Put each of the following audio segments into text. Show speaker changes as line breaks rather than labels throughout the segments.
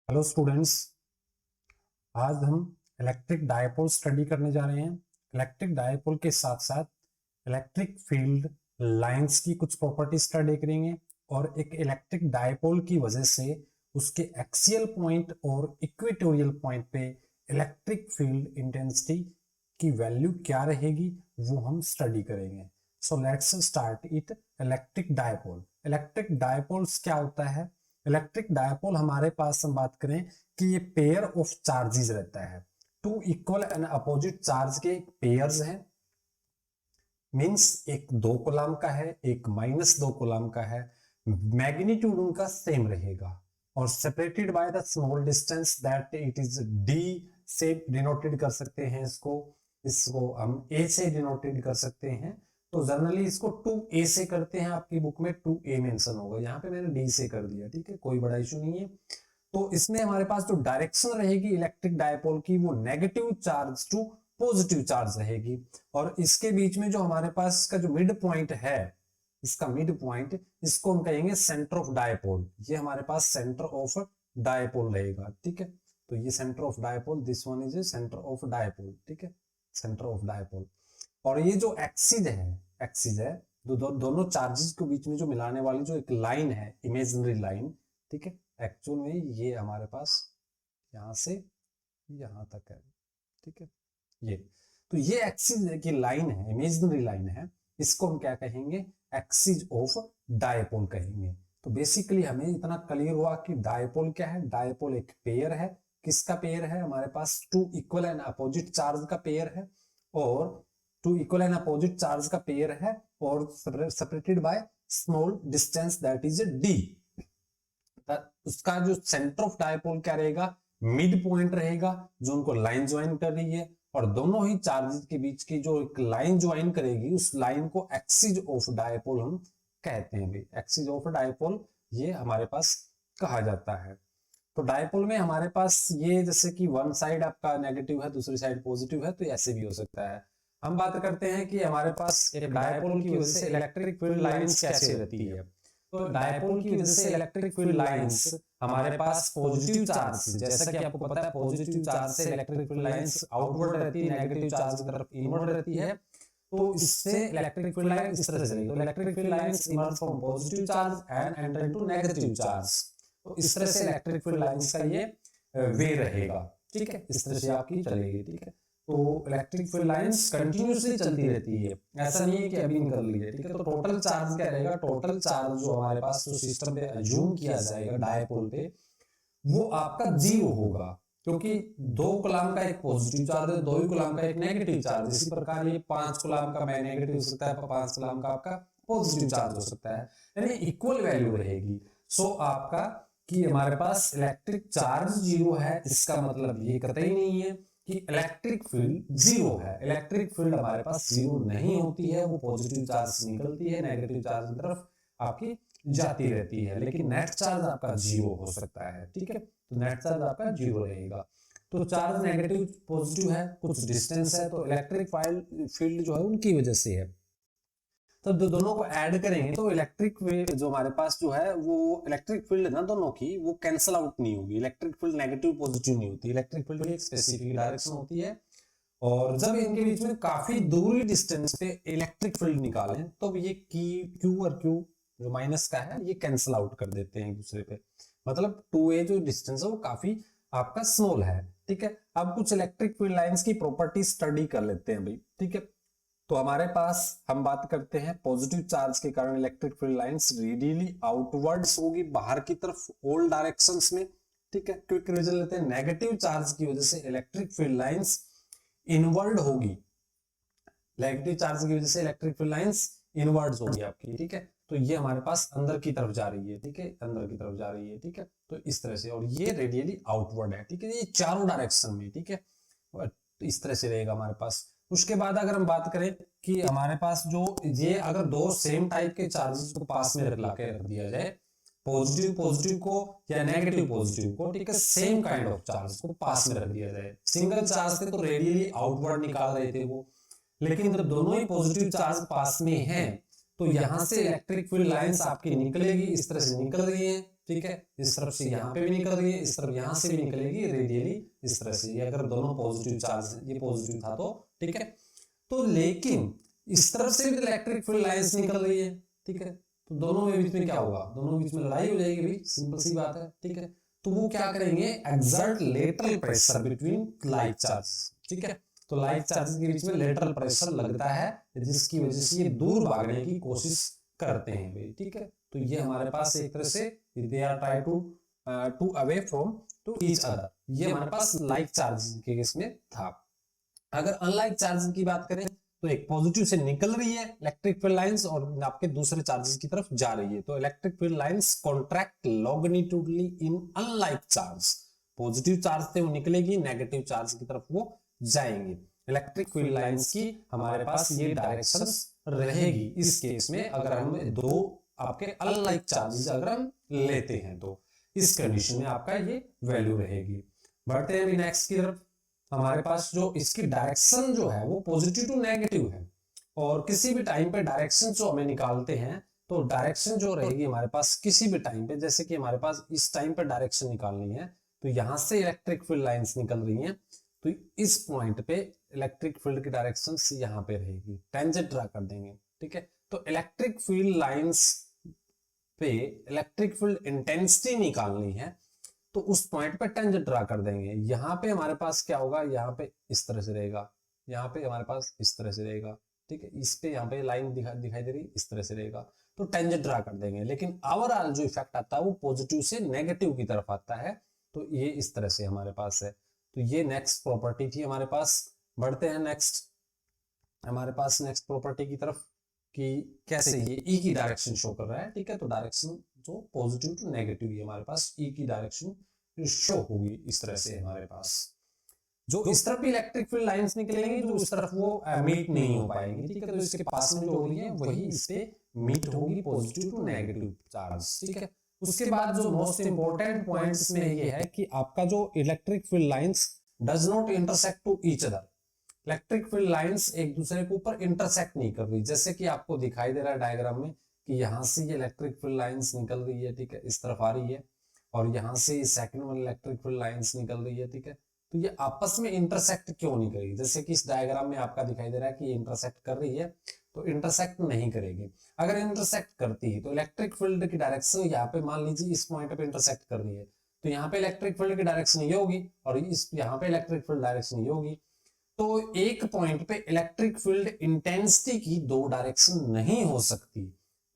Hello students, आज हम electric dipole study करने जा रहे हैं। इलेक्ट्रिक डायपोल के साथ साथ इलेक्ट्रिक फील्ड लाइंस की कुछ प्रॉपर्टी स्टडी करेंगे और एक इलेक्ट्रिक डायपोल की वजह से उसके एक्सियल पॉइंट और इक्वेटोरियल पॉइंट पे इलेक्ट्रिक फील्ड इंटेंसिटी की वैल्यू क्या रहेगी वो हम स्टडी करेंगे। So let's start it. Electric dipole, electric dipoles क्या होता है? इलेक्ट्रिक डायपोल हमारे पास हम बात करें कि ये पेयर ऑफ चार्जेस रहता है। Two equal and opposite charge के पेयर्स हैं, मींस एक 2 कूलम का है, एक -2 कूलम का है। मैग्नीट्यूड उनका सेम रहेगा और separated by the small distance that it is D से डिनोटेड कर सकते हैं। इसको हम ए से डिनोटेड कर सकते हैं। तो जनरली इसको 2a से करते हैं, आपकी बुक में 2a मेंशन होगा, यहाँ पे मैंने d से कर दिया। ठीक है, कोई बड़ा इशू नहीं है। तो इसमें हमारे पास जो डायरेक्शन रहेगी इलेक्ट्रिक डायपोल की वो negative charge to positive charge रहेगी। और इसके बीच में जो हमारे पास का जो मिड पॉइंट है, इसका मिड पॉइंट, इसको हम कहेंगे सेंटर ऑफ डायपोल। ये हमारे पास सेंटर ऑफ डायपोल रहेगा। ठीक है, तो ये centre of dipole, this one is centre of dipole. ठीक है, सेंटर ऑफ डायपोल। और ये जो एक्सिस है दोनों चार्जेस के बीच में जो मिलाने वाली जो एक लाइन है, इमेजिनरी लाइन। ठीक है, एक्चुअल में ये हमारे पास यहां से यहां तक है। ठीक है, ये एक्सिस की लाइन है, इमेजिनरी लाइन है। इसको हम क्या कहेंगे? एक्सिस ऑफ डायपोल कहेंगे। तो बेसिकली हमें इतना क्लियर हुआ कि डायपोल क्या है। डायपोल एक पेयर है। किसका पेयर है? हमारे पास 2 इक्वल एंड अपोजिट चार्ज का पेयर है, और 2 इक्वल एंड अपोजिट चार्ज का पेयर है और separated by small distance that is d। उसका जो सेंटर ऑफ डायपोल क्या रहेगा? मिड पॉइंट रहेगा, जो उनको लाइन ज्वाइन कर रही है। और दोनों ही चार्जेस के बीच की जो एक लाइन ज्वाइन करेगी, उस लाइन को एक्सिस ऑफ डायपोल हम कहते हैं। एक्सिस ऑफ डायपोल ये हमारे पास कहा जाता है। तो डायपोल में हमारे पास ये, जैसे कि वन साइड आपका नेगेटिव है, दूसरी साइड पॉजिटिव है, तो ऐसे भी हो सकता है। हम बात करते हैं कि हमारे पास एक डायपोल की वजह से इलेक्ट्रिक फील्ड लाइंस कैसे रहती है। तो डायपोल की वजह से इलेक्ट्रिक फील्ड लाइंस हमारे पास पॉजिटिव चार्ज, जैसा कि आपको पता है पॉजिटिव चार्ज से इलेक्ट्रिक फील्ड लाइंस आउटवर्ड रहती है, नेगेटिव चार्ज की तरफ इनवर्ड रहती है। तो इससे इलेक्ट्रिक फील्ड लाइन इस तरह से चलेगी। तो electric field lines emerge from positive charge and enter into negative charge. तो इस तरह से इलेक्ट्रिक फील्ड लाइंस का ये वे रहेगा। ठीक है, इस तरह से आपकी चलेगी। ठीक है, तो इलेक्ट्रिक फील्ड लाइंस कंटिन्यूअसली चलती रहती है, ऐसा नहीं है कि अभी निकल ली है। ठीक है, तो टोटल चार्ज क्या रहेगा? टोटल चार्ज जो हमारे पास जो सिस्टम पे अज्यूम किया जाएगा डायपोल पे, वो आपका 0 होगा, क्योंकि 2 कूलम का एक पॉजिटिव चार्ज है, 2 कूलम का एक नेगेटिव चार्ज। इसी प्रकार ये 5 कूलम का नेगेटिव हो सकता है, 5 कूलम का आपका पॉजिटिव चार्ज हो सकता है, यानी इक्वल वैल्यू रहेगी। सो आपका कि हमारे पास इलेक्ट्रिक चार्ज 0 है, इसका मतलब ये कतई नहीं है कि इलेक्ट्रिक फील्ड 0 है। इलेक्ट्रिक फील्ड हमारे पास 0 नहीं होती है, वो पॉजिटिव चार्ज से निकलती है, नेगेटिव चार्ज की तरफ आपकी जाती रहती है, लेकिन नेट चार्ज आपका 0 हो सकता है। ठीक है, तो नेट चार्ज आपका 0 रहेगा। तो चार्ज नेगेटिव पॉजिटिव है, कुछ डिस्टेंस है, तो इलेक्ट्रिक फील्ड जो है उनकी वजह से है। तो दोनों को ऐड करेंगे तो इलेक्ट्रिक जो हमारे पास जो है वो इलेक्ट्रिक फील्ड ना दोनों की वो कैंसल आउट नहीं होगी। इलेक्ट्रिक फील्ड नेगेटिव पॉजिटिव नहीं होती, इलेक्ट्रिक फील्ड की एक स्पेसिफिक डायरेक्शन होती है। और जब इनके बीच में काफी दूरी डिस्टेंस पे इलेक्ट्रिक फील्ड निकालें तो ये क्यू और क्यू जो माइनस का है ये कैंसल आउट कर देते हैं एक दूसरे पे। मतलब 2a जो डिस्टेंस है वो काफी आपका स्मॉल है। ठीक है, अब कुछ इलेक्ट्रिक फील्ड लाइंस की प्रॉपर्टी स्टडी कर लेते हैं भाई। ठीक है, तो हमारे पास हम बात करते हैं पॉजिटिव चार्ज के कारण electric field lines radially outwards होगी, बाहर की तरफ ऑल डायरेक्शंस में। ठीक है, क्विक रिविजन लेते हैं। नेगेटिव चार्ज की वजह से इलेक्ट्रिक फील्ड लाइंस इनवर्ड होगी, नेगेटिव चार्ज की वजह से इलेक्ट्रिक फील्ड लाइंस इनवर्ड्स होगी आपकी। ठीक है, तो ये हमारे पास अंदर की तरफ जा रही है। ठीक है, अंदर की तरफ जा रही है। ठीक है, तो इस तरह से, और ये रेडियली आउटवर्ड है। ठीक है, ये चारों डायरेक्शन में। ठीक है, तो इस तरह से रहेगा हमारे पास। उसके बाद अगर हम बात करें कि हमारे पास जो ये अगर 2 सेम टाइप के चार्जेस को पास में रख दिया जाए, पॉजिटिव पॉजिटिव को या नेगेटिव पॉजिटिव को, ठीक है, सेम काइंड ऑफ चार्ज को पास में रख दिया जाए। सिंगल चार्ज थे तो रेडियली आउटवर्ड निकाल रहे थे वो, लेकिन जब दोनों ही पॉजिटिव चार्ज पास में हैं तो यहां से इलेक्ट्रिक फील्ड लाइंस आपकी निकलेगी, इस तरह से निकल रही है। ठीक है, इस तरफ से यहाँ पे भी निकल रही है, इस तरफ यहाँ से भी निकलेगी रेडियली इस तरह से, ये अगर दोनों पॉजिटिव चार्ज है, ये पॉजिटिव था तो ठीक है। तो लेकिन इस तरफ से भी इलेक्ट्रिक फील्ड लाइंस निकल रही है, ठीक है, तो दोनों में बीच में क्या होगा, दोनों बीच में लड़ाई हो जाएगी भाई, सिंपल सी बात है, ठीक है। तो वो क्या करेंगे, exert lateral pressure between like charge, ठीक है। तो लाइक चार्ज के बीच में लेटरल प्रेशर लगता है, जिसकी वजह से ये दूर भागने की कोशिश करते हैं भाई, ठीक है। तो ये हमारे पास एक तरह से they are try to away from to each other, ये हमारे पास लाइक चार्ज के केस में था। अगर अनलाइक चार्ज की बात करें तो एक पॉजिटिव से निकल रही है इलेक्ट्रिक फील्ड लाइंस और आपके दूसरे चार्जेस की तरफ जा रही है, तो electric field lines contract longitudinally इन अनलाइक चार्ज, पॉजिटिव चार्ज से वो निकलेगी, नेगेटिव चार्ज की तरफ वो जाएंगी। इलेक्ट्रिक फील्ड लाइंस की हमारे पास ये डायरेक्शंस रहेगी इस केस में, अगर हम दो आपके अनलाइक चार्जेस अगर हम लेते हैं तो इस कंडीशन में आपका ये वैल्यू रहेगी। बढ़ते हैं नेक्स्ट की तरफ। हमारे पास जो इसकी डायरेक्शन जो है वो पॉजिटिव टू नेगेटिव है, और किसी भी टाइम पे डायरेक्शन जो हमें निकालते हैं तो डायरेक्शन जो रहेगी हमारे पास किसी भी टाइम पे, जैसे कि हमारे पास इस टाइम पे डायरेक्शन निकालनी है तो यहां से इलेक्ट्रिक फील्ड लाइंस निकल रही हैं, तो इस पॉइंट पे इलेक्ट्रिक फील्ड की डायरेक्शन यहाँ पे रहेगी, टेंजेंट ड्रा कर देंगे, ठीक है। तो इलेक्ट्रिक फील्ड लाइंस पे इलेक्ट्रिक फील्ड इंटेंसिटी निकालनी है तो उस पॉइंट पे टेंजेंट ड्रा कर देंगे। यहाँ पे हमारे पास क्या होगा, यहाँ पे इस तरह से रहेगा, यहाँ पे हमारे पास इस तरह से रहेगा, ठीक है। इस पे यहाँ पे लाइन दिखाई दे रही इस तरह से रहेगा, तो टेंजेंट ड्रा कर देंगे। लेकिन ओवरऑल जो इफेक्ट आता है वो पॉजिटिव से नेगेटिव की तरफ आता है, तो ये इस तरह से हमारे पास है। तो ये नेक्स्ट प्रॉपर्टी थी हमारे पास। बढ़ते हैं नेक्स्ट हमारे पास नेक्स्ट प्रॉपर्टी की तरफ कि कैसे ये ई की डायरेक्शन शो कर रहा है, ठीक है। तो डायरेक्शन जो पॉजिटिव टू नेगेटिव है हमारे पास ई की डायरेक्शन शो होगी इस तरह से हमारे पास। जो इस तरफ भी इलेक्ट्रिक फील्ड लाइंस निकलेंगी जो उस तरफ वो मीट नहीं हो पाएंगी, ठीक है। तो इसके पास में जो हो रही है वही इस पे मीट होगी, पॉजिटिव टू नेगेटिव चार्ज, ठीक है। उसके बाद जो मोस्ट इंपोर्टेंट पॉइंट्स में ये है कि आपका जो electric field lines does not intersect to each other, electric field lines एक दूसरे के ऊपर इंटरसेक्ट नहीं कर रही, जैसे कि आपको दिखाई दे रहा है डायग्राम में कि यहाँ से ये इलेक्ट्रिक फील्ड लाइंस निकल रही है, ठीक है, इस तरफ आ रही है, और यहाँ से सेकंड वाली इलेक्ट्रिक फील्ड लाइंस निकल रही है, ठीक है। तो ये आपस में इंटरसेक्ट क्यों नहीं करेगी, जैसे कि इस डायग्राम में आपका दिखाई दे रहा है कि ये इंटरसेक्ट कर रही है, तो इंटरसेक्ट नहीं करेगी। अगर इंटरसेक्ट करती है तो इलेक्ट्रिक फील्ड की डायरेक्शन यहाँ पे मान लीजिए इस पॉइंट पे इंटरसेक्ट कर रही है, तो यहाँ पे इलेक्ट्रिक फील्ड की डायरेक्शन ये होगी और इस यहाँ पे इलेक्ट्रिक फील्ड डायरेक्शन ये होगी। तो एक पॉइंट पे इलेक्ट्रिक फील्ड इंटेंसिटी की दो डायरेक्शन नहीं हो सकती,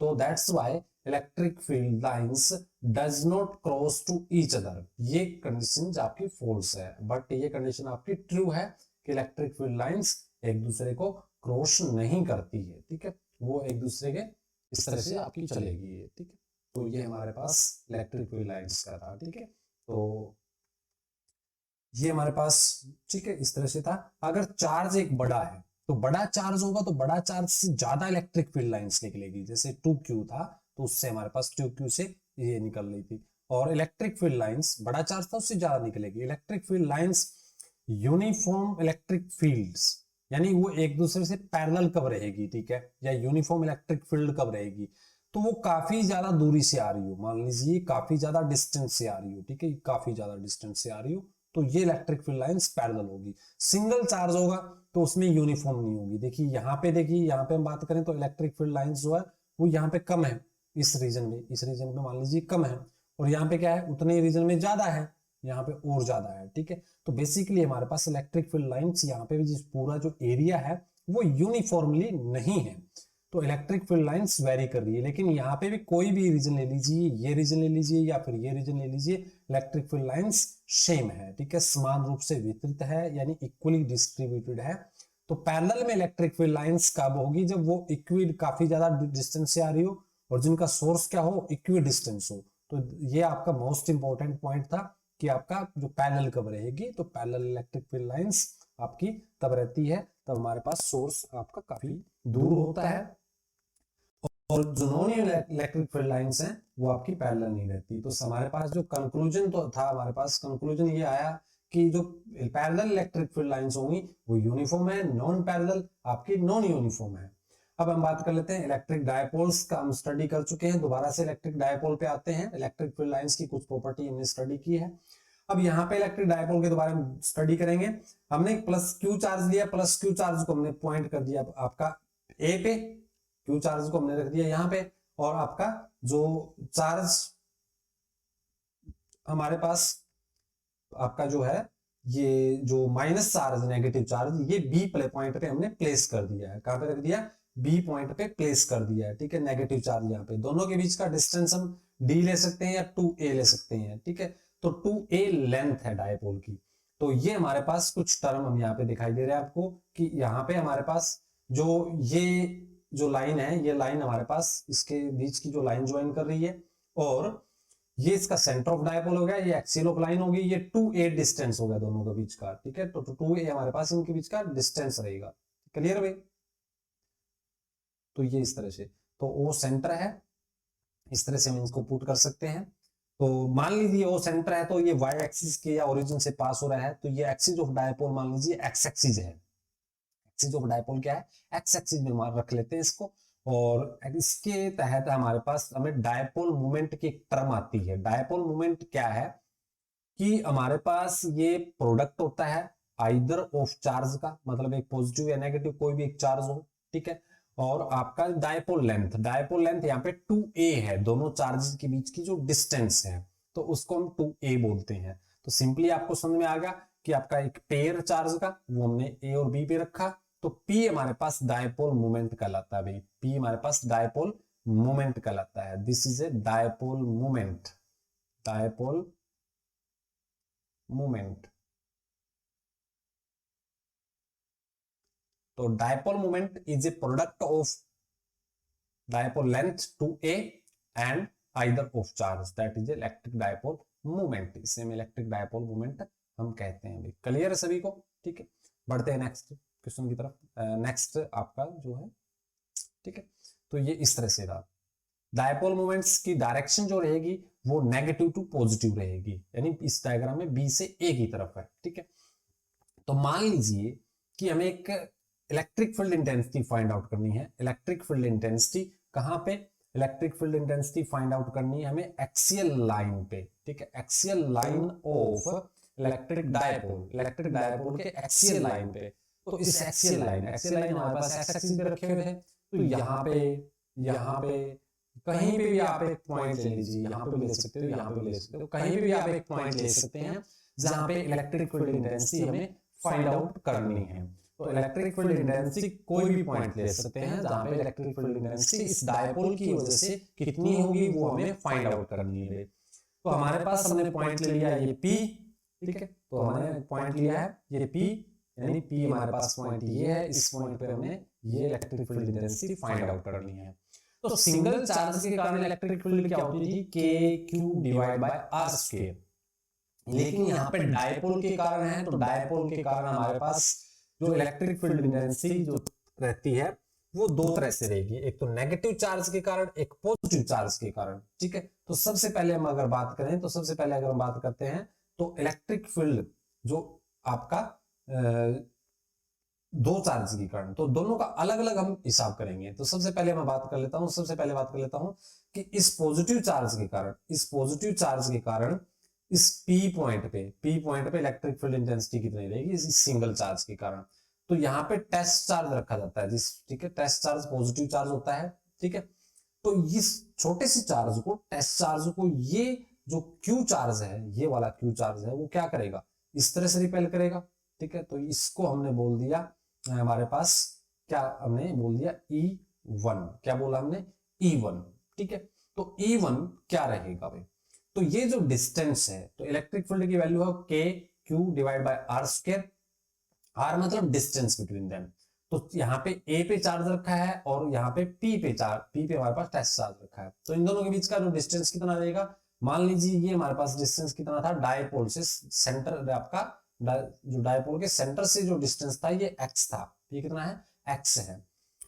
तो that's why electric field lines does not cross to each other. ये कंडीशन आपकी फॉल्स है, बट ये कंडीशन आपकी ट्रू है कि इलेक्ट्रिक फील्ड लाइंस एक दूसरे को क्रॉस नहीं करती है, ठीक है। वो एक दूसरे के इस तरह से आपकी चलेगी, ठीक है। तो ये हमारे पास इलेक्ट्रिक फील्ड लाइंस का था, ठीक है। तो ये हमारे पास, ठीक है, इस तरह से था। अगर चार्ज एक बड़ा है तो बड़ा चार्ज होगा तो बड़ा चार्ज से ज्यादा इलेक्ट्रिक फील्ड लाइंस निकलेगी, जैसे 2q था तो उससे हमारे पास 2q से ये निकल रही थी, और इलेक्ट्रिक फील्ड लाइंस बड़ा चार्ज था उससे ज्यादा निकलेगी। Electric field lines uniform electric fields, यानी वो एक दूसरे से पैरेलल कब रहेगी, ठीक है, या यूनिफॉर्म इलेक्ट्रिक फील्ड कब रहेगी, तो वो काफी ज्यादा दूरी से आ रही हो, मान लीजिए काफी ज्यादा डिस्टेंस से आ रही हो, ठीक है, काफी ज्यादा डिस्टेंस से आ रही हो, तो ये इलेक्ट्रिक फील्ड लाइंस पैरेलल होगी। सिंगल चार्ज होगा तो उसमें यूनिफॉर्म नहीं होगी। देखिए यहाँ पे हम बात करें तो इलेक्ट्रिक फील्ड लाइंस जो है वो यहाँ पे कम है, इस रीजन में मान लीजिए कम है, और यहाँ पे क्या है उतने रीजन में ज्यादा है, यहाँ पे और ज्यादा है, ठीक है। तो बेसिकली हमारे पास इलेक्ट्रिक फील्ड लाइंस यहाँ पे भी पूरा जो एरिया है वो यूनिफॉर्मली नहीं है, तो इलेक्ट्रिक फील्ड लाइंस वेरी कर रही है। लेकिन यहाँ पे भी कोई भी रीजन ले लीजिए, ये रीजन ले लीजिए या फिर ये रीजन ले लीजिए, इलेक्ट्रिक फील्ड लाइंस सेम है, ठीक है, समान रूप से वितरित है, यानी इक्वली डिस्ट्रीब्यूटेड है। तो पैरेलल में इलेक्ट्रिक फील्ड लाइंस कब होगी, जब वो इक्वी काफी ज्यादा डिस्टेंस से आ रही हो और जिनका सोर्स क्या हो, इक्वी डिस्टेंस हो। तो ये आपका मोस्ट इंपॉर्टेंट पॉइंट था कि आपका जो पैरेलल कब रहेगी, तो पैरेलल इलेक्ट्रिक फील्ड लाइंस आपकी तब रहती है तब हमारे पास सोर्स आपका काफी दूर होता है, और जो नॉन इलेक्ट्रिक फील्ड लाइंस हैं वो आपकी पैरेलल नहीं रहती। तो हमारे पास जो कंक्लूजन तो था, हमारे पास कंक्लूजन ये आया कि जो पैरेलल इलेक्ट्रिक फील्ड लाइंस होंगी वो यूनिफॉर्म है, नॉन पैरेलल आपकी नॉन यूनिफॉर्म है। अब हम बात कर लेते हैं इलेक्ट्रिक डायपोल्स का। हम स्टडी कर चुके हैं, दोबारा से इलेक्ट्रिक डायपोल पे आते हैं। इलेक्ट्रिक फील्ड लाइंस की कुछ प्रॉपर्टी हमने स्टडी की है, अब यहाँ पे इलेक्ट्रिक डायपोल के दोबारा हम स्टडी करेंगे। हमने प्लस क्यू चार्ज लिया, प्लस क्यू चार्ज को हमने पॉइंट कर दिया आपका ए पे, क्यू चार्ज को हमने रख दिया यहाँ पे, और आपका जो चार्ज हमारे पास आपका जो है ये जो माइनस चार्ज, नेगेटिव चार्ज, ये बी पॉइंट पे हमने प्लेस कर दिया है। कहां पे रख दिया? बी पॉइंट पे प्लेस कर दिया है, ठीक है। नेगेटिव चार्ज यहाँ पे, दोनों के बीच का डिस्टेंस हम डी ले सकते हैं या 2a ले सकते हैं, ठीक है। तो 2a लेंथ है डायपोल की। तो ये हमारे पास कुछ टर्म हम यहाँ पे दिखाई दे रहे हैं आपको कि यहाँ पे हमारे पास जो ये जो लाइन है, ये लाइन हमारे पास इसके बीच की जो लाइन ज्वाइन कर रही है, और ये इसका सेंटर ऑफ डायपोल हो गया, ये एक्सियल ऑफ लाइन होगी, ये 2a डिस्टेंस हो गया दोनों के बीच का, ठीक है। तो 2a हमारे पास इनके बीच का डिस्टेंस रहेगा। क्लियर भाई? तो ये इस तरह से, तो ओ सेंटर है, इस तरह से हम इसको पुट कर सकते हैं। तो मान लीजिए ओ सेंटर है, तो ये वाई एक्सिस के या ओरिजिन से पास हो रहा है, तो ये एक्सिस ऑफ डायपोल मान लीजिए एक्स एक्सिस है। एक्सिस ऑफ डायपोल क्या है? एक्स एक्सिस में रख लेते हैं इसको, और इसके तहत हमारे पास हमें डायपोल मोमेंट की एक टर्म आती है। डायपोल मोमेंट क्या है कि हमारे पास ये प्रोडक्ट होता है आइदर ऑफ चार्ज का, मतलब एक पॉजिटिव या नेगेटिव कोई भी एक चार्ज हो, ठीक है, और आपका डायपोल लेंथ, डायपोल लेंथ यहाँ पे 2a है, दोनों चार्जेस के बीच की जो डिस्टेंस है, तो उसको हम 2a बोलते हैं। तो सिंपली आपको समझ में आ गया कि आपका एक पेयर चार्ज का वो हमने a और b पे रखा, तो p हमारे पास डायपोल मोमेंट कहलाता है भाई, p हमारे पास डायपोल मोमेंट कहलाता है। This is a dipole moment, dipole moment. तो dipole moment is a product of dipole length 2a and either of charge, that is electric dipole moment. इसे हम इलेक्ट्रिक डायपोल मोमेंट हम कहते हैं भाई। क्लियर है सभी को? ठीक है, बढ़ते हैं नेक्स्ट क्वेश्चन की तरफ। नेक्स्ट आपका जो है, ठीक है, तो ये इस तरह से रहा। डायपोल मोमेंट्स की डायरेक्शन जो रहेगी वो नेगेटिव टू पॉजिटिव रहेगी, यानी इस डायग्राम में बी से ए की तरफ है, ठीक है। तो मान लीजिए कि हमें एक electric field intensity find out करनी है। इलेक्ट्रिक फील्ड इंटेंसिटी कहां पे? Electric field intensity find out करनी है हमें एक्सियल लाइन पे, ठीक है, axial line of electric dipole, electric dipole के एक्सियल लाइन पे। तो इस एक्सियल लाइन हमारे पास एक्स एक्सिस पे रखे हुए थे, तो यहाँ पे कहीं पे भी आप एक पॉइंट ले लीजिए, यहाँ पे भी ले सकते हो, यहाँ पे भी ले सकते हो, कहीं पे भी आप एक पॉइंट ले सकते हैं जहां पे इलेक्ट्रिक फील्ड इंटेंसिटी हमें फाइंड आउट करनी है। तो इलेक्ट्रिक फील्ड इंटेंसिटी कोई भी पॉइंट ले सकते हैं जहां पे इलेक्ट्रिक फील्ड इंटेंसिटी इस डायपोल की वजह से कितनी होगी वो हमें फाइंड आउट करनी है। तो हमारे पास हमने पॉइंट ले लिया ये P, ठीक है, तो हमने पॉइंट लिया है ये P, यानी P हमारे पास पॉइंट ये है, इस पॉइंट पे हमें ये electric field intensity find out करनी है। तो सिंगल चार्ज के कारण इलेक्ट्रिक फील्ड क्या होती थी? KQ divide by R square. लेकिन यहाँ पे डायपोल के कारण है, तो डायपोल के कारण हमारे पास जो इलेक्ट्रिक फील्ड इंटेंसिटी जो रहती है वो दो तरह से रहेगी, एक तो नेगेटिव चार्ज के कारण, एक पॉजिटिव चार्ज के कारण, ठीक है। तो सबसे पहले हम अगर बात करें, तो सबसे पहले अगर हम बात करते हैं तो इलेक्ट्रिक फील्ड जो आपका दो चार्ज के कारण, तो दोनों का अलग अलग हम हिसाब करेंगे। तो सबसे पहले मैं बात कर लेता हूं, सबसे पहले बात कर लेता हूं कि इस पॉजिटिव चार्ज के कारण, इस पॉजिटिव चार्ज के कारण इस P पॉइंट पे इलेक्ट्रिक फील्ड इंटेंसिटी कितनी रहेगी इस सिंगल चार्ज के कारण। तो यहाँ पे टेस्ट चार्ज रखा जाता है जिस, ठीक है, टेस्ट चार्ज पॉजिटिव चार्ज होता है, ठीक है। तो इस छोटे से चार्ज को, टेस्ट चार्ज को, ये जो Q चार्ज है, ये वाला Q चार्ज है, वो क्या करेगा? इस तरह से रिपेल करेगा, ठीक है। तो इसको हमने बोल दिया, हमारे पास क्या हमने बोल दिया E1, क्या बोला हमने? E1, ठीक है। तो E1 क्या रहेगा भाई? तो ये जो डिस्टेंस है, तो इलेक्ट्रिक फील्ड की वैल्यू है KQ divide by R square, R मतलब डिस्टेंस बिटवीन देम। तो यहाँ पे A पे चार्ज रखा है और यहाँ पे P पे हमारे पास टेस्ट चार्ज रखा है। तो इन दोनों के बीच का जो डिस्टेंस कितना रहेगा? मान लीजिए ये हमारे पास डिस्टेंस कितना था डायपोल से सेंटर, आपका जो डायपोल के सेंटर से जो डिस्टेंस था ये x था, ये कितना है? x है।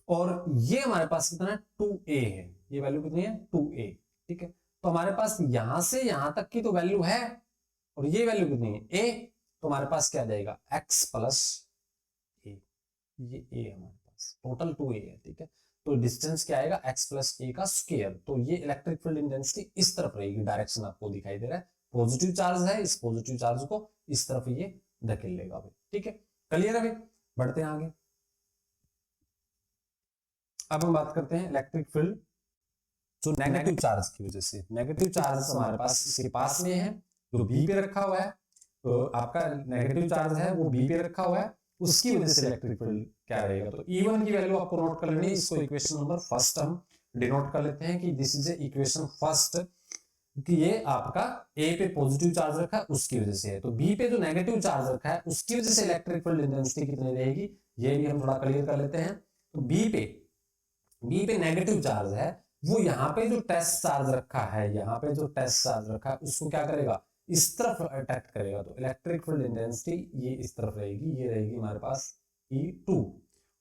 और ये हमारे पास कितना है? 2a है, ये वैल्यू कितनी है? 2a, ठीक है। तो हमारे पास यहां से यहां तक की तो वैल्यू है, और ये वैल्यू कितनी है? a। तो हमारे पास क्या जाएगा? x प्लस a, ये a हमारे पास टोटल 2a है, ठीक है। तो डिस्टेंस क्या आएगा x प्लस ए का स्क्वायर। तो ये इलेक्ट्रिक फील्ड इंटेंसिटी इस तरफ रहेगी, डायरेक्शन आपको दिखाई दे रहा है, पॉजिटिव चार्ज है, इस पॉजिटिव चार्ज को इस तरफ ये धकेल लेगा भाई, ठीक है, क्लियर है भाई। बढ़ते हैं आगे। अब हम बात करते हैं इलेक्ट्रिक फील्ड जो नेगेटिव चार्ज की वजह से, नेगेटिव चार्ज हमारे पास इसके पास में है जो बी पे रखा हुआ है, तो आपका नेगेटिव चार्ज है वो बी पे रखा हुआ है, उसकी वजह से इलेक्ट्रिक फील्ड क्या रहेगा। तो E1 की वैल्यू आपको नोट कर लेनी है, इसको इक्वेशन नंबर फर्स्ट हम डिनोट कर लेते हैं कि this is A equation first, कि ये आपका ए पे पॉजिटिव चार्ज रखा है उसकी वजह से है, तो बी पे जो नेगेटिव चार्ज रखा है उसकी वजह से इलेक्ट्रिक फील्ड इंटेंसिटी कितनी रहेगी, ये भी हम थोड़ा क्लियर कर लेते हैं। तो बी पे नेगेटिव चार्ज है, वो यहाँ पे जो टेस्ट चार्ज रखा है, यहाँ पे जो टेस्ट चार्ज रखा है उसको क्या करेगा, इस तरफ अट्रैक्ट करेगा। तो इलेक्ट्रिक फील्ड इंटेंसिटी ये इस तरफ रहेगी, ये रहेगी हमारे पास E2,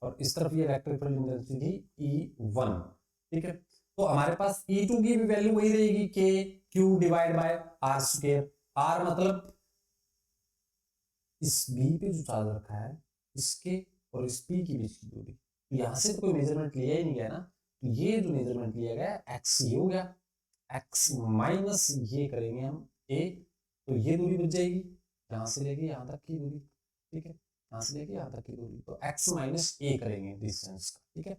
और इस तरफ ये इलेक्ट्रिक फील्ड इंटेंसिटी थी E1, ठीक है। तो हमारे पास E2 की भी वैल्यू वही रहेगी K Q divide by R square, R मतलब इस बी पे जो चार्ज रखा है इसके और इस पी के बीच की दूरी, तो यहां से तो कोई मेजरमेंट लिया ही नहीं गया ना, तो ये जो मेजरमेंट लिया गया एक्स ये हो गया, एक्स माइनस ये करेंगे हम ए, तो ये दूरी बच जाएगी यहां से लेके यहां तक की दूरी, ठीक है, यहां से लेके यहां तक की दूरी, तो एक्स माइनस ए करेंगे डिस्टेंस का, ठीक है।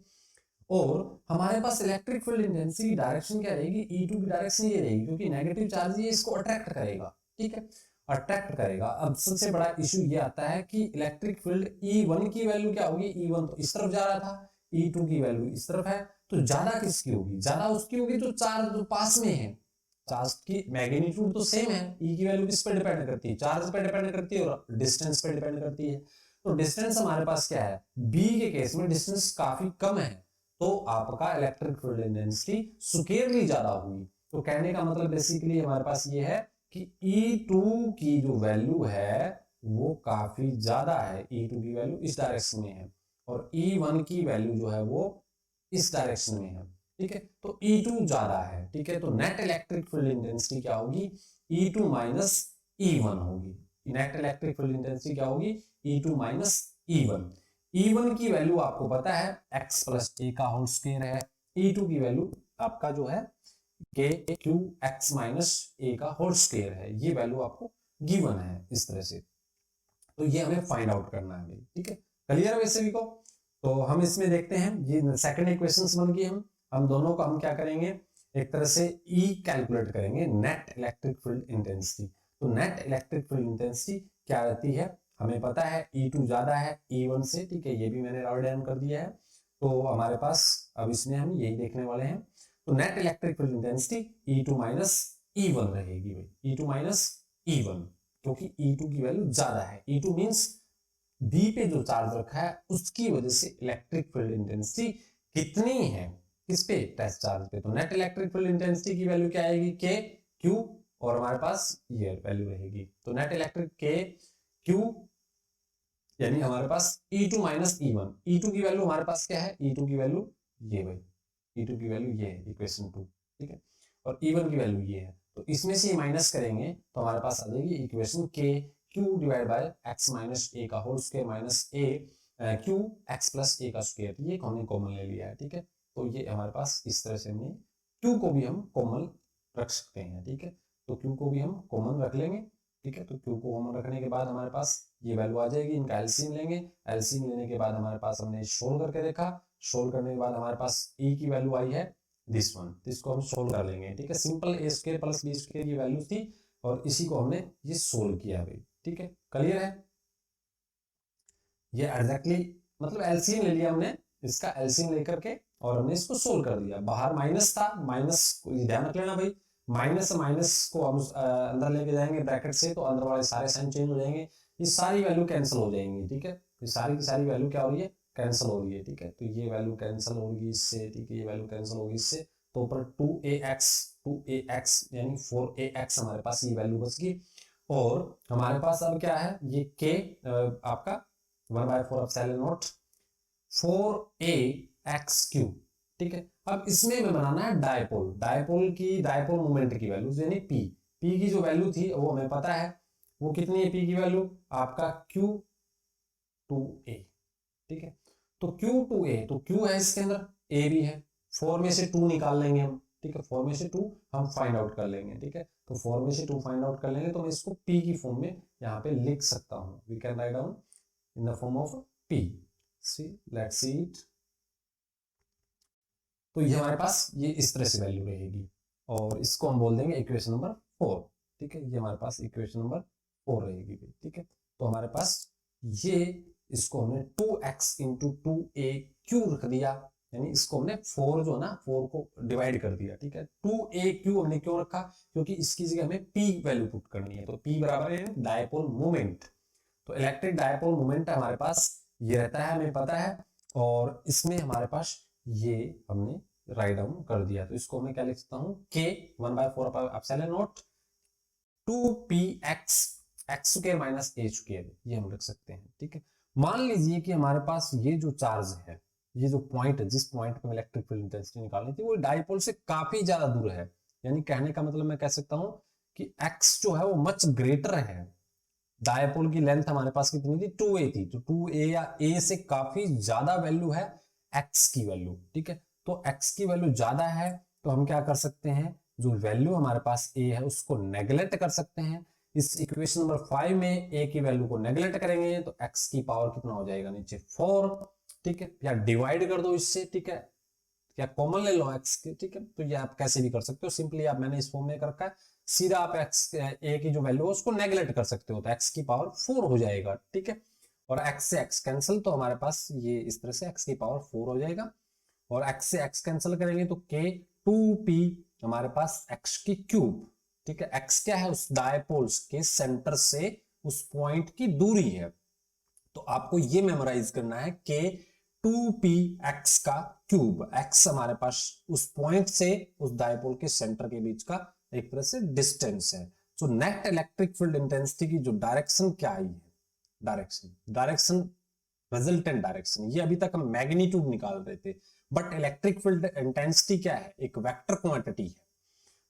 और हमारे पास इलेक्ट्रिक फील्ड इंटेंसिटी की डायरेक्शन क्या रहेगी, E2 की डायरेक्शन ये रहेगी, क्योंकि नेगेटिव चार्ज ये इसको अट्रैक्ट करेगा, ठीक है, अट्रैक्ट करेगा। अब सबसे बड़ा इशू ये आता है कि इलेक्ट्रिक फील्ड E1 की वैल्यू क्या होगी, E1 तो इस तरफ जा रहा था, E2 की वैल्यू इस तरफ है, तो ज्यादा किसकी होगी, ज्यादा उसकी होगी जो चार्ज जो पास में है, चार्ज की मैग्नीट्यूड तो सेम है, E की वैल्यू किस पर डिपेंड करती है, चार्ज पर डिपेंड करती है और डिस्टेंस पर डिपेंड करती है। तो डिस्टेंस हमारे पास क्या है, बी के केस में डिस्टेंस काफी कम है, तो आपका इलेक्ट्रिक फील्ड इंटेंसिटी स्क्वायरली ज्यादा होगी। तो कहने का मतलब बेसिकली हमारे पास ये है कि E2 की जो वैल्यू है वो काफी ज्यादा है, E2 की वैल्यू इस डायरेक्शन में है और E1 की वैल्यू जो है वो इस डायरेक्शन में है, ठीक है, तो E2 ज्यादा है, ठीक है। तो नेट इलेक्ट्रिक फील्ड इंटेंसिटी क्या होगी, E2 माइनस E1 होगी, नेट इलेक्ट्रिक फील्ड इंटेंसिटी क्या होगी, E2 माइनस E1। E1 की वैल्यू आपको पता है x प्लस ए का होल स्क्वायर है, E2 की वैल्यू आपका जो है K Q x minus a का होल स्क्वायर है, ये वैल्यू आपको गिवन है इस तरह से, तो ये हमें फाइंड आउट करना है, ठीक है, क्लियर है वैसे भी को। तो हम इसमें देखते हैं ये सेकंड इक्वेशंस बन गई, हम दोनों को हम क्या करेंगे, एक तरह से E कैलकुलेट करेंगे, नेट इलेक्ट्रिक फील्ड इंटेंसिटी। तो नेट इलेक्ट्रिक फील्ड इंटेंसिटी क्या रहती है, हमें पता है E2 ज्यादा है E1 से, ठीक है, ये भी मैंने राइट डाउन कर दिया है। तो हमारे पास अब इसमें हम यही देखने वाले हैं, तो net electric field intensity E2 minus E1 रहेगी भाई, E2 माइनस E1, क्योंकि E2 की वैल्यू ज्यादा है, E2 मींस बी पे जो चार्ज रखा है उसकी वजह से इलेक्ट्रिक फील्ड इंटेंसिटी कितनी है, किस पे, टेस्ट चार्ज पे। तो नेट इलेक्ट्रिक फील्ड इंटेंसिटी की वैल्यू क्या आएगी, के क्यू, और हमारे पास ये वैल्यू रहेगी, तो नेट इलेक्ट्रिक के क्यू यानी हमारे पास E2 माइनस E1, E2 की वैल्यू हमारे पास क्या है, E2 की वैल्यू ये भाई, E2 की वैल्यू ये है इक्वेशन 2, ठीक है, और E1 की वैल्यू ये है, तो इसमें से माइनस करेंगे तो हमारे पास आ जाएगी equation k Q divide by x minus a का whole square minus a q x plus a का स्क्वायर, ये हमने कॉमन ले लिया है, ठीक है। तो ये हमारे पास इस तरह से हमने क्यू को भी हम कॉमन रख सकते हैं, ठीक है, तो क्यू को भी हम कॉमन रख लेंगे, ठीक है। तो क्यू को कॉमन रखने के बाद हमारे पास ये वैल्यू आ जाएगी, इनका एलसीएम लेंगे, एलसीएम लेने के बाद हमारे पास हमने सोल्व करके देखा, सोल्व करने के बाद हमारे पास ई की वैल्यू आई है दिस वन, इसको हम सोल्व कर लेंगे, ठीक है, सिंपल ए स्क्वायर प्लस बी स्क्वायर की वैल्यू थी और इसी को हमने ये सोल्व किया भाई, ठीक है, क्लियर है। ये एग्जैक्टली मतलब एलसीएम ले लिया हमने, इसका एलसीएम लेकर के और हमने इसको सोल्व कर दिया, बाहर माइनस था, माइनस ध्यान रख लेना भाई, माइनस माइनस को हम अंदर लेके जाएंगे ब्रैकेट से, तो अंदर वाले सारे साइन चेंज हो जाएंगे, ये सारी वैल्यू कैंसिल हो जाएंगी, ठीक है, ये सारी की सारी वैल्यू क्या हो रही है, कैंसिल हो रही है, ठीक है, तो ये वैल्यू कैंसिल होगी इससे, ठीक है, ये वैल्यू कैंसिल होगी इससे, तो ऊपर 2ax यानी 4ax हमारे पास ये वैल्यू बच गई, और हमारे पास अब क्या है, ये k आपका 1/4 एप्सिलॉन नॉट 4ax3, ठीक है। अब इसमें हमें बनाना है डायपोल, डायपोल मोमेंट की वैल्यू यानी p की जो वैल्यू थी वो हमें पता है, वो कितनी है p की वैल्यू आपका q2a, ठीक है, तो q2a, तो q है इसके अंदर ए भी है, 4 में से 2 निकाल लेंगे हम, ठीक है, 4 में से 2 हम फाइंड आउट कर लेंगे, ठीक है, तो 4 में से 2 फाइंड आउट कर लेंगे तो मैं इसको p की फॉर्म में यहाँ पे लिख सकता हूँ, we can write down in the form of p, see let's see it. तो ये हमारे पास ये इस तरह से वैल्यू रहेगी और इसको हम बोल देंगे इक्वेशन नंबर 4, ठीक है, ये हमारे पास इक्वेशन नंबर 4 रहेगी, ठीक है। तो हमारे पास ये, इसको हमने 2x इंटू 2a रख दिया, यानी इसको हमने 4 जो ना 4 को डिवाइड कर दिया, ठीक है। 2a हमने क्यों रखा, क्योंकि इसकी जगह हमें p वैल्यू पुट करनी है, तो p बराबर है डायपोल मोमेंट, तो इलेक्ट्रिक डायपोल मोमेंट हमारे पास ये रहता है, हमें पता है, और इसमें हमारे पास ये हमने राइट डाउन कर दिया, तो इसको मैं क्या लिख सकता हूँ, k 1/4 epsilon not 2px x square minus a square, ये हम लिख सकते हैं, ठीक है। मान लीजिए कि हमारे पास ये जो चार्ज है, ये जो पॉइंट है, जिस पॉइंट पे इलेक्ट्रिक फील्ड इंटेंसिटी निकालनी थी, वो डायपोल से काफी ज्यादा दूर है, यानी कहने का मतलब मैं कह सकता हूं कि x जो है वो मच ग्रेटर है, डायपोल की लेंथ हमारे पास कितनी थी, 2a थी, तो 2a या a से काफी ज्यादा वैल्यू है x की वैल्यू, ठीक है। तो x की वैल्यू ज्यादा है तो हम क्या कर सकते हैं, जो वैल्यू हमारे पास a है उसको नेग्लेक्ट कर सकते हैं, इस इक्वेशन नंबर 5 में a की वैल्यू को नेग्लेक्ट करेंगे तो x की पावर कितना हो जाएगा, नीचे 4, ठीक है, या डिवाइड कर दो इससे, ठीक है, या कॉमन ले लो x के, ठीक है, तो ये आप कैसे भी कर सकते हो, सिंपली आप, मैंने इस फॉर्म में कर रखा है, सीधा आप x a की जो वैल्यू है उसको नेग्लेक्ट कर सकते हो, तो x की पावर 4 हो जाएगा, ठीक है, और x से x कैंसिल, तो हमारे पास ये इस तरह से x की पावर 4 हो जाएगा, और x से x कैंसिल करेंगे तो k 2p हमारे पास x की क्यूब, ठीक है, x क्या है, उस डायपोल्स के सेंटर से उस पॉइंट की दूरी है, तो आपको ये मेमोराइज करना है k 2px का क्यूब, x हमारे पास उस पॉइंट से उस डायपोल के सेंटर के बीच का एक तरह से डिस्टेंस है। तो नेट इलेक्ट्रिक फील्ड इंटेंसिटी की जो डायरेक्शन क्या आई है, डायरेक्शन रिजल्टेंट डायरेक्शन, ये अभी तक हम मैग्नीट्यूड निकाल रहे थे, बट इलेक्ट्रिक फील्ड इंटेंसिटी क्या है, एक वेक्टर क्वांटिटी है,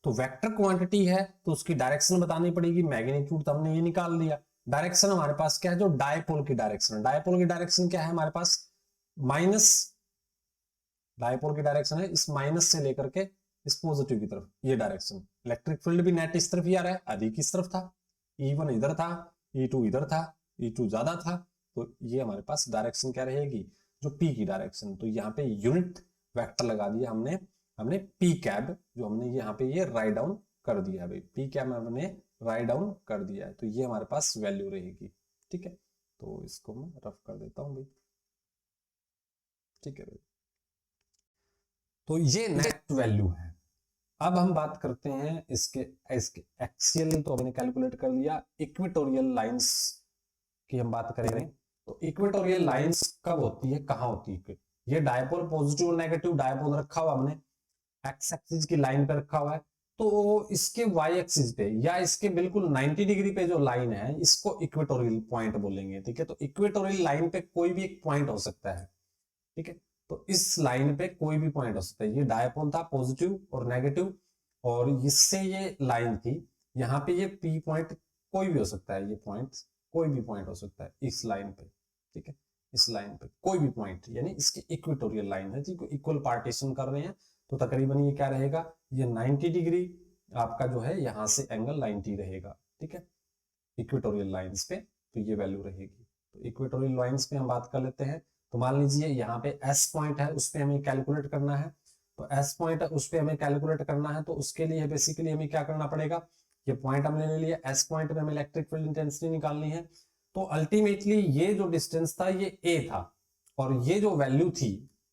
तो वेक्टर क्वांटिटी है तो उसकी डायरेक्शन बतानी पड़ेगी, मैग्नीट्यूड तो हमने ये निकाल लिया, डायरेक्शन हमारे पास क्या है, जो डायपोल की डायरेक्शन, डायपोल की डायरेक्शन क्या है हमारे पास, माइनस, डायपोल की डायरेक्शन है इस माइनस से लेकर के इस पॉजिटिव की तरफ, ये डायरेक्शन, इलेक्ट्रिक फील्ड भी नेट इस तरफ ही आ रहा है, अधिक इस तरफ था, E1 इधर था, E2 इधर था, E2 ज्यादा था, तो ये हमारे पास डायरेक्शन क्या रहेगी, जो P की डायरेक्शन, तो यहाँ पे यूनिट वेक्टर लगा दिया हमने P कैब, जो हमने यहाँ पे ये राइट डाउन कर दिया भाई, P कैब हमने राइट डाउन कर दिया है, तो ये हमारे पास वैल्यू रहेगी, ठीक है, तो इसको मैं रफ कर देता हूँ भाई, ठीक है भाई, तो ये नेट वैल्यू है। अब हम बात करते हैं इसके एक्सियल, तो हमने कैलकुलेट कर लिया, इक्वेटोरियल लाइंस की हम बात करेंगे, तो इक्वेटोरियल लाइंस कब होती है, कहां होती है, ये डायपोल पॉजिटिव और नेगेटिव डायपोल रखा हुआ हमने एक्स एक्सिस की लाइन पे रखा हुआ है, तो इसके वाई एक्सिस पे या इसके बिल्कुल 90 डिग्री पे जो लाइन है इसको इक्वेटोरियल पॉइंट बोलेंगे, ठीक है, तो इक्वेटोरियल लाइन पे कोई भी एक पॉइंट हो सकता है, ठीक है, तो इस लाइन पे कोई भी पॉइंट हो सकता है, ये डायपोल था पॉजिटिव और नेगेटिव, और इससे ये लाइन थी, यहाँ पे ये पी पॉइंट कोई भी हो सकता है, ये पॉइंट कोई भी पॉइंट हो सकता है इस लाइन पे, ठीक है, इस लाइन पे कोई भी पॉइंट, यानी इसकी इक्वेटोरियल लाइन है जी, इक्वल पार्टीशन कर रहे हैं, तो तकरीबन ये क्या रहेगा, ये 90 डिग्री आपका जो है यहाँ से एंगल 90 रहेगा, ठीक है, इक्वेटोरियल लाइंस पे, तो ये वैल्यू रहेगी, तो इक्वेटोरियल लाइंस पे हम बात कर लेते हैं, तो मान लीजिए यहाँ पे S पॉइंट है, उस पे हमें कैलकुलेट करना है, तो S पॉइंट है उस पे हमें कैलकुलेट करना है, तो उसके लिए बेसिकली हमें क्या करना पड़ेगा, ये पॉइंट हमने ले लिया, S पॉइंट पे हमें इलेक्ट्रिक फील्ड इंटेंसिटी निकालनी है, तो अल्टीमेटली ये जो डिस्टेंस था ये A था, और ये जो वैल्यू थी,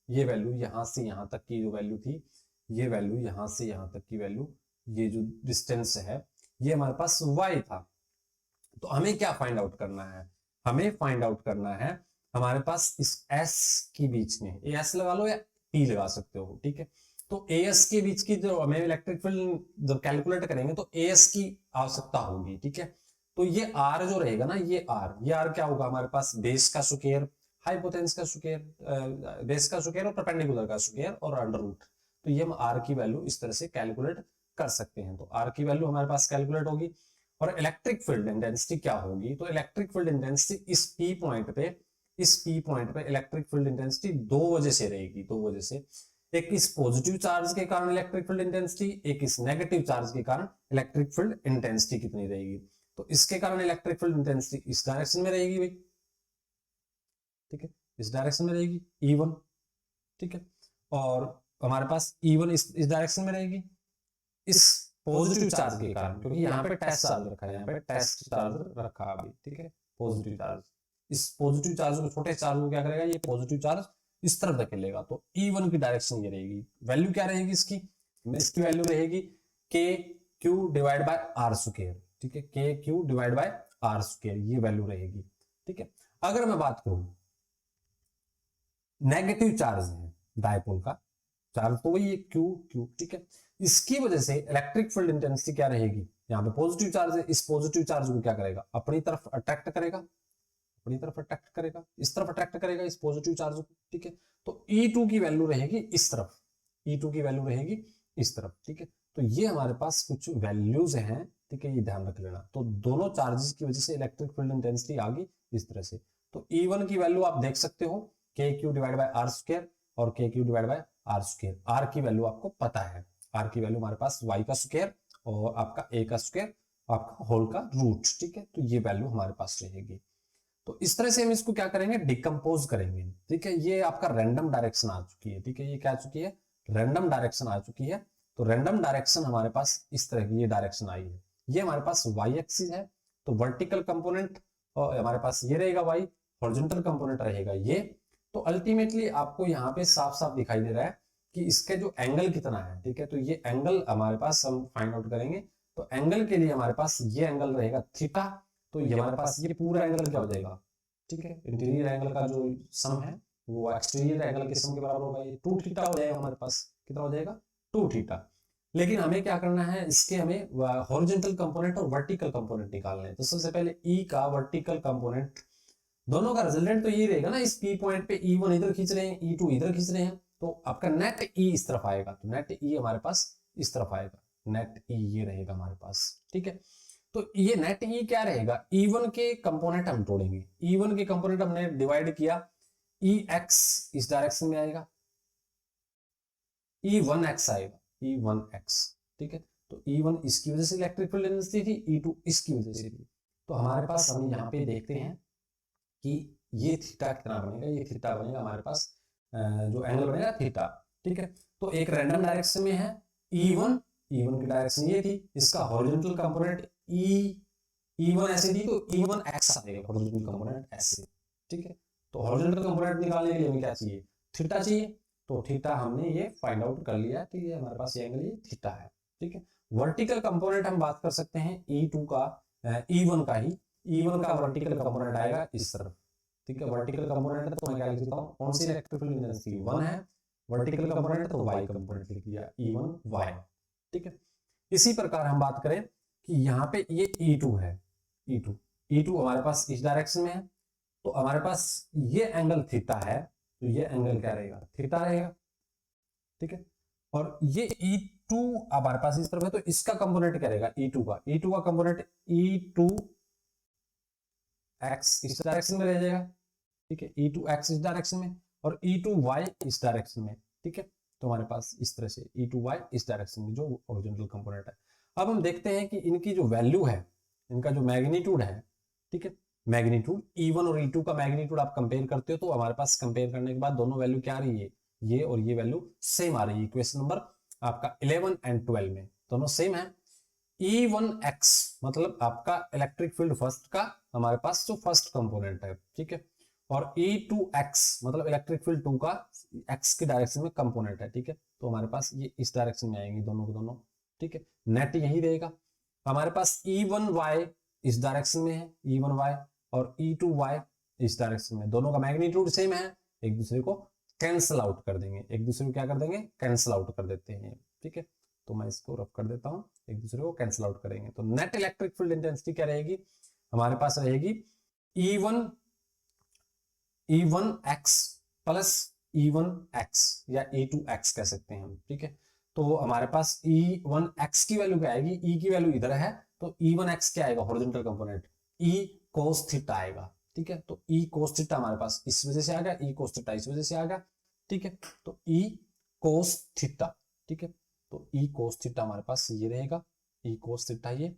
ये वैल्यू यहाँ से यहाँ तक की जो वैल्यू थी, ये वैल्यू यहाँ से यहाँ तक की वैल्यू, ये जो डिस्टेंस है ये हमारे पास Y था, तो हमें क्या फाइंड आउट करना है, हमें फाइंड आउट करना है हमारे पास इस S के बीच में, AS लगा लो या P लगा सकते हो, ठीक है, तो AS के बीच की जो हमें इलेक्ट्रिक फील्ड जब कैलकुलेट करेंगे तो AS की आवश्यकता होगी, ठीक है, तो ये R जो रहेगा ना, ये R क्या होगा हमारे पास, बेस का स्क्वायर, हाइपोटेन्यूस का स्क्वायर, बेस का स्क्वायर और परपेंडिकुलर का स्क्वायर और अंडर रूट, तो ये हम R की वैल्यू इस तरह से कैलकुलेट कर सकते हैं, तो R की वैल्यू हमारे पास कैलकुलेट होगी, और इलेक्ट्रिक फील्ड इंटेंसिटी क्या होगी, तो इलेक्ट्रिक फील्ड इंटेंसिटी इस P पॉइंट पे इलेक्ट्रिक फील्ड इंटेंसिटी दो वजह से रहेगी, दो वजह से, एक इस पॉजिटिव चार्ज के कारण इलेक्ट्रिक फील्ड इंटेंसिटी, एक इस नेगेटिव चार्ज के कारण इलेक्ट्रिक फील्ड इंटेंसिटी कितनी रहेगी। तो इसके कारण इलेक्ट्रिक फील्ड इंटेंसिटी इस डायरेक्शन में रहेगी भाई, ठीक है, इस डायरेक्शन में रहेगी E1, ठीक है, और हमारे पास E1 इस डायरेक्शन में रहेगी इस पॉजिटिव चार्ज के कारण, क्योंकि यहाँ पे टेस्ट चार्ज रखा है, यहाँ पे टेस्ट चार्ज रखा अभी, ठीक है, पॉजिटिव चार्ज। इस पॉजिटिव चार्ज को, छोटे चार्ज को क्या करेगा, ये पॉजिटिव चार्ज इस तरफ धकेलेगा, तो E1 की डायरेक्शन ये रहेगी। वैल्यू क्या रहेगी इसकी, इसकी वैल्यू रहेगी KQ divide by R square, ठीक है, KQ divide by R square, ये वैल्यू रहेगी, ठीक है। अगर मैं बात करूं नेगेटिव चार्ज है डायपोल का चार्ज, तो वही क्यू क्यू, ठीक है, इसकी वजह से इलेक्ट्रिक फील्ड इंटेंसिटी क्या रहेगी, यहाँ पे पॉजिटिव चार्ज है, इस पॉजिटिव चार्ज को क्या करेगा, अपनी तरफ अट्रैक्ट करेगा, अपनी तरफ अट्रैक्ट करेगा, इस तरफ अट्रैक्ट करेगा इस पॉजिटिव चार्ज को, ठीक है। तो E2 की वैल्यू रहेगी इस तरफ, E2 की वैल्यू रहेगी इस तरफ, ठीक है। तो ये हमारे पास कुछ वैल्यूज हैं, ठीक है, ये ध्यान रख लेना। तो दोनों चार्जेस की वजह से इलेक्ट्रिक फील्ड इंटेंसिटी आ गई इस तरह से। तो E1 की वैल्यू आप देख सकते हो KQ divide by R square और KQ divide by R square. R की वैल्यू आपको पता है, R की वैल्यू हमारे पास y का स्क्वायर और आपका a का स्क्वायर, आपका होल का रूट, ठीक है। तो ये वैल्यू हमारे पास रहेगी। तो इस तरह से हम इसको क्या करेंगे, डिकम्पोज करेंगे, ठीक है। ये आपका रैंडम डायरेक्शन आ चुकी है, ठीक है, ये क्या आ चुकी है, रैंडम डायरेक्शन आ चुकी है। तो रैंडम डायरेक्शन हमारे पास इस तरह की ये डायरेक्शन आई है, ये हमारे पास y एक्सिस है। तो वर्टिकल कंपोनेंट हमारे पास ये रहेगा y, हॉरिजॉन्टल कंपोनेंट रहेगा ये। तो अल्टीमेटली आपको यहाँ पे साफ साफ दिखाई दे रहा है कि इसके जो एंगल कितना है, ठीक है। तो ये एंगल हमारे पास हम फाइंड आउट करेंगे। तो एंगल के लिए हमारे पास ये एंगल रहेगा थीटा। तो ये हमारे पास ये पूरा एंगल क्या हो जाएगा, ठीक है, इंटीरियर एंगल का जो सम है वो एक्सटीरियर एंगल के सम के बराबर होगा, ये 2 थीटा हो जाएगा हमारे पास। कितना हो जाएगा, 2 थीटा। लेकिन हमें क्या करना है, इसके हमें हॉरिजॉन्टल कंपोनेंट और वर्टिकल कंपोनेंट निकालने हैं। तो सबसे पहले E का वर्टिकल कंपोनेंट, दोनों का रिजल्टेंट तो ये रहेगा ना, इस P पॉइंट पे E1 इधर खींच रहे हैं, E2 इधर खींच रहे हैं, तो आपका नेट E इस तरफ आएगा। तो नेट E हमारे पास इस तरफ आएगा, नेट E ये रहेगा हमारे पास, ठीक है। तो ये नेट E क्या रहेगा, E1 के कंपोनेंट हम तोड़ेंगे, E1 के कंपोनेंट हमने डिवाइड किया, EX इस डायरेक्शन में आएगा, E1X आएगा, E1X, ठीक है। तो E1 इसकी वजह से इलेक्ट्रिक फील्ड इंटेंसिटी थी, E2 इसकी वजह से थी। तो हमारे पास हम यहाँ पे देखते हैं कि ये थीटा कितना बनेगा, ये थीटा बनेगा हमारे पास जो एंगल बनेगा थीटा, ठीक है। तो एक रैंडम डायरेक्शन में है E1 की डायरेक्शन ये थी, इसका हॉरिजॉन्टल कंपोनेंट E1 ऐसे थी, तो E1X आएगा हॉरिजॉन्टल कंपोनेंट ऐसे, ठीक है। तो हॉरिजॉन्टल कंपोनेंट निकालने के लिए हमें क्या चाहिए, थीटा चाहिए। तो थीटा हमने ये फाइंड आउट कर लिया, तो ये हमारे पास ये एंगल ये थीटा है, ठीक है। वर्टिकल कंपोनेंट हम बात कर सकते हैं E2 का, E1 का ही, E1 का वर्टिकल कंपोनेंट आएगा इस तरफ, ठीक है। वर्टिकल कंपोनेंट है तो मैं क्या लिख देता हूँ, कौन सी इलेक्ट्रिक फील्ड इंटेंसिटी 1 है, वर्टिकल कंपोनेंट तो y कंपोनेंट लिख दिया, E1y, ठीक है। इसी प्रकार हम बात करें कि यहाँ पे ये E2 है, E2 हमारे पास इस डायरेक्शन में है, तो हमारे पास ये एंगल थीटा है, तो ये एंगल क्या रहेगा, थीटा रहेगा, ठीक है। और ये E2 हमारे पास इस तरफ है, तो इसका कंपोनेंट क्या रहेगा, E2 का कंपोनेंट E2X इस डायरेक्शन में रह जाएगा, ठीक है, E2X इस डायरेक्शन में और E2Y इस डायरेक्शन में, ठीक है। तो हमारे पास इस तरह से E2Y इस डायरेक्शन में जो ओरिजिनल कंपोनेंट है। अब हम देखते हैं कि इनकी जो वैल्यू है, इनका जो मैग्नीट्यूड है, ठीक है, मैग्नीट्यूड E1 और E2 का मैग्नीट्यूड आप कंपेयर करते हो, तो हमारे पास कंपेयर करने के बाद दोनों वैल्यू क्या आ रही है, ये और ये वैल्यू सेम आ रही है। इक्वेशन नंबर आपका 11 एंड 12 में दोनों सेम है। E1X मतलब आपका इलेक्ट्रिक फील्ड फर्स्ट का हमारे पास जो फर्स्ट कंपोनेंट है, ठीक है, और E2X मतलब इलेक्ट्रिक फील्ड 2 का X की डायरेक्शन में कंपोनेंट है, ठीक है। तो हमारे पास ये इस डायरेक्शन में आएंगे दोनों के दोनों, ठीक है। नेट यही रहेगा। हमारे पास E1Y इस डायरेक्शन में है, E1Y और E2Y इस डायरेक्शन में, दोनों का मैग्नीट्यूड सेम है, एक दूसरे को कैंसिल आउट कर देंगे, एक दूसरे को क्या कर देंगे, कैंसिल आउट कर देते हैं, ठीक है। तो मैं इसको रफ कर देता हूं, एक दूसरे को कैंसिल आउट करेंगे। तो नेट इलेक्ट्रिक फील्ड इंटेंसिटी क्या रहेगी, हमारे पास रहेगी E1X प्लस E1X या E2X कह सकते हैं हम, ठीक है। तो हमारे पास E1X की वैल्यू क्या आएगी, E की वैल्यू इधर है, तो E1X क्या आएगा, horizontal component E cos theta आएगा, ठीक है। तो E cos थीटा हमारे पास इस वजह से आ गया, E cos थीटा इस वजह से आ गया, ठीक है। तो E कोस थीटा, ठीक है। तो ई कोस थीटा हमारे पास ये रहेगा, ई कोस थीटा ये।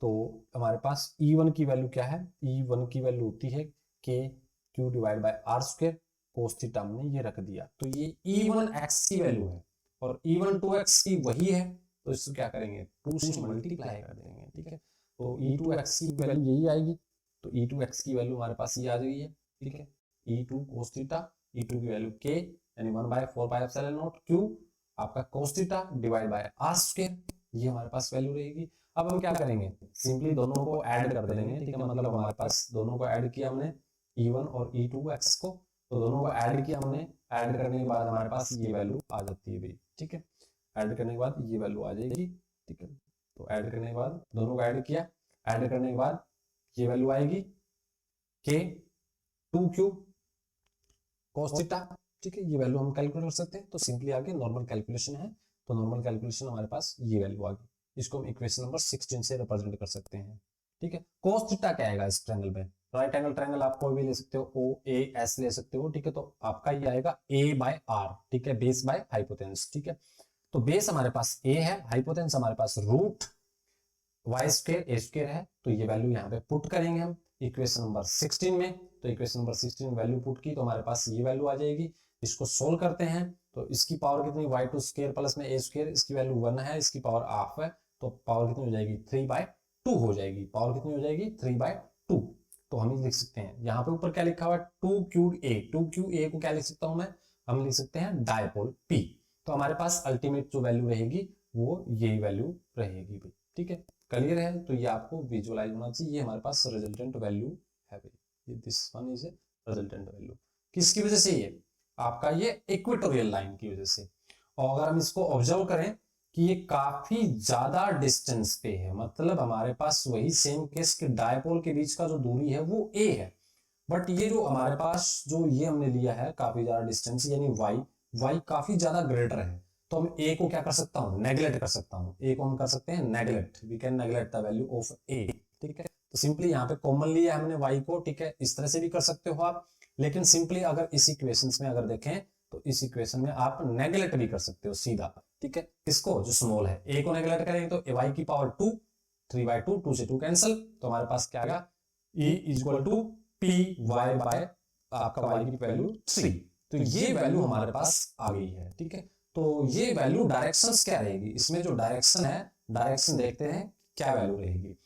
तो हमारे पास E1 की वैल्यू क्या है, E1 की वैल्यू होती है K Q divide by R square, cos theta हमने ये रख दिया। तो ये E1 x की वैल्यू है और E1 2x की वही है, तो इसको क्या करेंगे 2 से मल्टीप्लाई कर देंगे, ठीक है। तो E2x की वैल्यू यही आएगी, तो E2x की वैल्यू हमारे पास ये आ गई है, ठीक है। E2 cos थीटा, E2 की वैल्यू k यानी 1/4 पाई एप्सिलॉन नॉट q आपका cos theta divide by r square, ये हमारे पास वैल्यू रहेगी। अब हम क्या करेंगे, सिंपली दोनों को ऐड कर देंगे, ठीक है। मतलब हमारे पास दोनों को ऐड किया हमने, E1 और E2x को, तो दोनों को ऐड किया हमने, ऐड करने के बाद हमारे पास ये वैल्यू आ जाती है भाई, ठीक है। ऐड करने के बाद ये वैल्यू आ जाएगी, ठीक है। तो ऐड करने के बाद दोनों को ऐड किया, ऐड करने के बाद ये वैल्यू आएगी k 2q cos थीटा, ठीक है। ये वैल्यू हम कैलकुलेट कर सकते हैं, तो सिंपली आगे नॉर्मल कैलकुलेशन है, तो नॉर्मल कैलकुलेशन हमारे पास ये वैल्यू आ गई, इसको हम इक्वेशन नंबर 16 से रिप्रेजेंट कर सकते हैं, ठीक है। cos थीटा क्या आएगा इस ट्रायंगल में, राइट एंगल ट्रायंगल आप कोई भी ले सकते हो, ओ ए एस ले सकते हो, ठीक है। तो आपका ये आएगा a बाय r, ठीक है, बेस बाय हाइपोटेन्यूस, ठीक है। तो बेस हमारे पास a है, हाइपोटेन्यूस हमारे पास रूट वाई स्क्वायर ए स्क्वायर है, तो ये वैल्यू यहाँ पे पुट करेंगे हम इक्वेशन नंबर 16 में। तो इक्वेशन नंबर 16 में वैल्यू पुट की तो हमारे पास ये वैल्यू आ जाएगी। इसको सोल्व करते हैं तो इसकी पावर कितनी, y2 स्क्वायर प्लस में a स्क्वायर, इसकी वैल्यू 1 है, इसकी पावर हाफ है, तो पावर कितनी हो जाएगी 3/2 हो जाएगी, पावर कितनी हो जाएगी 3/2। तो हम लिख सकते हैं यहाँ पे ऊपर क्या लिखा हुआ है 2QA को क्या लिख सकता हूं मैं, हम लिख सकते हैं डायपोल P। तो हमारे पास अल्टीमेट जो वैल्यू रहेगी वो यही वैल्यू रहेगी भाई, ठीक है। क्लियर है, तो ये आपको विजुअलाइज होना चाहिए, ये हमारे पास रिजल्टेंट वैल्यू है भाई, ये this one is resultant value. किसकी वजह से, ये आपका ये इक्वेटोरियल लाइन की वजह से। और अगर हम इसको ऑब्जर्व करें कि ये काफी ज्यादा डिस्टेंस पे है, मतलब हमारे पास वही सेम केस के डायपोल के बीच का जो दूरी है वो a है, बट ये जो हमारे पास जो ये हमने लिया है काफी ज्यादा डिस्टेंस यानी y काफी ज्यादा ग्रेटर है, तो हम a को क्या कर सकता हूं, नेगलेक्ट कर सकता हूं, a को हम कर सकते हैं neglect, we can neglect the value of a, ठीक है। तो सिंपली यहाँ पे कॉमन लिया हमने y को, ठीक है, इस तरह से भी कर सकते हो आप, लेकिन सिंपली अगर इस इक्वेशंस में अगर देखें तो इस इक्वेशन में आप नेगलेक्ट भी कर सकते हो सीधा, ठीक है। किसको, जो स्मॉल है a को नेगलेक्ट करेंगे तो y की पावर 2, 3/2, 2 से 2 कैंसिल, तो हमारे पास क्या आएगा e equal to py by आपका y की वैल्यू 3। तो ये वैल्यू हमारे पास आ गई है, ठीक है। तो ये वैल्यू डायरेक्शंस क्या रहेगी, इसमें जो डायरेक्शन है, डायरेक्शन देखते हैं क्या वैल्यू रहेगी।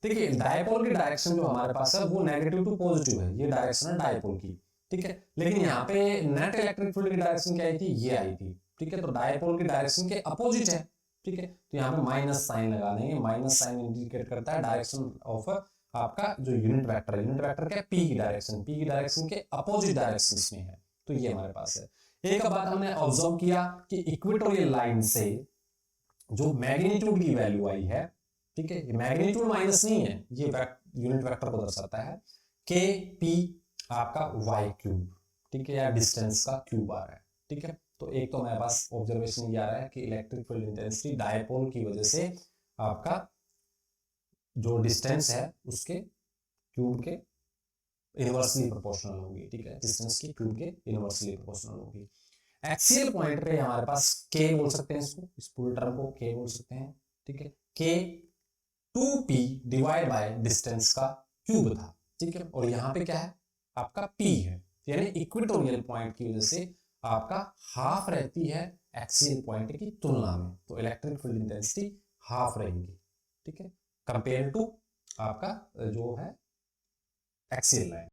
देखिए डायपोल की डायरेक्शन जो हमारे पास है वो नेगेटिव टू पॉजिटिव है, ये डायरेक्शन है डायपोल की, ठीक है। लेकिन यहाँ पे नेट इलेक्ट्रिक फील्ड की डायरेक्शन क्या आई थी, ये आई थी, ठीक है। तो डायपोल की डायरेक्शन के अपोजिट है, ठीक है। तो यहाँ पे माइनस साइन लगा देंगे, माइनस साइन इंडिकेट करता है डायरेक्शन ऑफ आपका जो यूनिट वेक्टर है, यूनिट वेक्टर क्या है पी की डायरेक्शन, पी की डायरेक्शन के अपोजिट डायरेक्शन में है, तो ये हमारे पास है। एक बात हमने ऑब्जर्व किया कि इक्वेटोरियल लाइन से जो मैग्नीट्यूड की वैल्यू आई है, ठीक है, मैग्नीट्यूड माइनस नहीं है, ये यूनिट वेक्टर को दर्शाता है, के पी आपका वाई क्यूब, ठीक है, या डिस्टेंस का क्यूब आ रहा है, ठीक है। तो एक तो हमारे पास ऑब्जर्वेशन ये आ रहा है कि इलेक्ट्रिक फील्ड इंटेंसिटी डायपोल की वजह से आपका जो डिस्टेंस है उसके क्यूब के इनवर्सली प्रोपोर्शनल होगी, ठीक है, डिस्टेंस की क्यूब के इनवर्सली प्रोपोर्शनल होगी। एक्सियल पॉइंट पे हमारे पास k बोल सकते हैं इसको, इस पूरे टर्म को k बोल सकते हैं, ठीक है। k 2p divide by distance का क्यूब था, ठीक है। और यहाँ पे क्या है आपका p है, यानी इक्वेटोरियल पॉइंट की वजह से आपका हाफ रहती है एक्सियल पॉइंट की तुलना में, तो इलेक्ट्रिक फील्ड इंटेंसिटी हाफ रहेगी, ठीक है, कंपेयर टू आपका जो है एक्सियल लाइन।